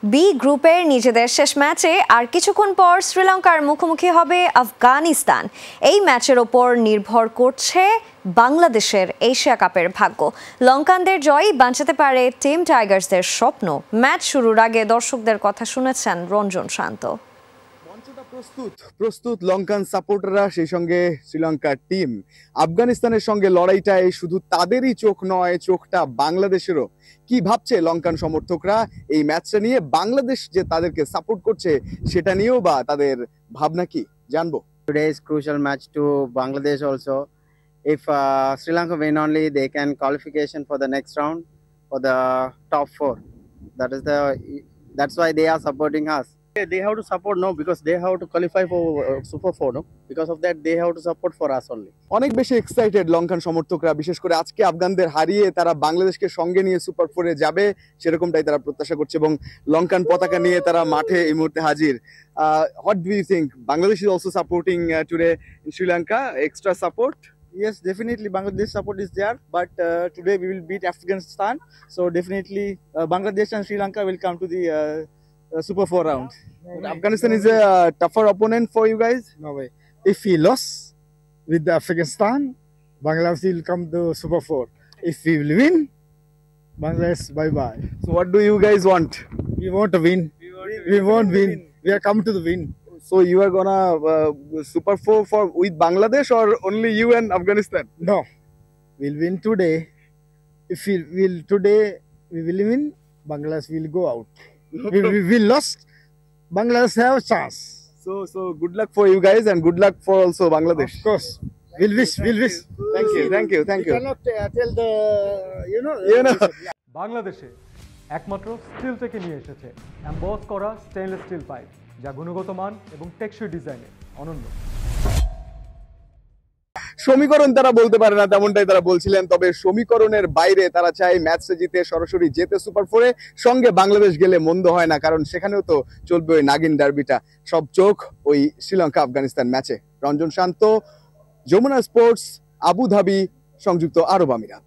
B গ্রুপের নিজেদের শেষ ম্যাচে আর কিছুক্ষণ পর শ্রীলঙ্কার মুখোমুখি হবে আফগানিস্তান। এই ম্যাচের ওপর নির্ভর করছে বাংলাদেশের এশিয়া কাপের ভাগ্য। লঙ্কানদের জয় বাঁচাতে পারে টিম টাইগার্সদের স্বপ্ন। ম্যাচ শুরুর আগে দর্শকদের কথা শুনেছেন রঞ্জন শান্ত। মঞ্চটা প্রস্তুত লঙ্কান সাপোর্টাররা, সেই সঙ্গে শ্রীলঙ্কার টিম। আফগানিস্তানের সঙ্গে লড়াইটায় শুধু তাদেরই চোখ নয়, চোখটা বাংলাদেশেরও। কি ভাবছে লঙ্কান সমর্থকরা এই ম্যাচটা নিয়ে? বাংলাদেশ যে তাদেরকে সাপোর্ট করছে সেটা নিয়েও বা তাদের ভাবনা কি, জানবো। Today is crucial match to Bangladesh also. If Sri Lanka win only, they can qualification for the next round for the top 4. That's why they are supporting us. They have to support because they have to qualify for Super 4 because of that they have to support for us only. অনেক বেশি excited Lankan সমর্থকরা, বিশেষ করে আজকে আফগানদের হারিয়ে তারা বাংলাদেশকে সঙ্গে নিয়ে সুপার 4-এ যাবে সেরকমটাই তারা প্রত্যাশা করছে এবং লঙ্কান পতাকা নিয়ে তারা মাঠে এই মুহূর্তে হাজির। What do you think? Bangladesh is also supporting today in Sri Lanka. Extra support? Yes, definitely Bangladesh support is there, but today we will beat Afghanistan, so definitely Bangladesh and Sri Lanka will come to the Super 4 round. Afghanistan is a tougher opponent for you guys? No way. If we lost with the Afghanistan, Bangladesh will come to Super 4. If we will win, Bangladesh bye-bye. So what do you guys want? We want to win. We won't win. We are come to the win. So you are gonna Super 4 for with Bangladesh or only you and Afghanistan? No, we'll win today. If we will today, we will win. Bangladesh will go out. We lost. Bangladesh have a chance. So good luck for you guys and good luck for also Bangladesh. Of course, we'll wish. Thank you. You cannot tell the You know. বাংলাদেশে একমাত্র still থেকে নিয়ে এসেছে emboss করা stainless steel pipe, যা গুণগত মান এবং টেকসই ডিজাইনে অনন্য। সমীকরণ তারা বলতে পারে না, তেমনটাই তারা বলছিলেন। তবে সমীকরণের বাইরে তারা চায় ম্যাচে জিতে সরাসরি যেতে সুপার 4-এ। সঙ্গে বাংলাদেশ গেলে মন্দ হয় না, কারণ সেখানেও তো চলবে ওই নাগিন ডার্বিটা। সব চোখ ওই শ্রীলঙ্কা আফগানিস্তান ম্যাচে। রঞ্জন শান্ত, যমুনা স্পোর্টস, আবুধাবি, সংযুক্ত আরব আমিরাত।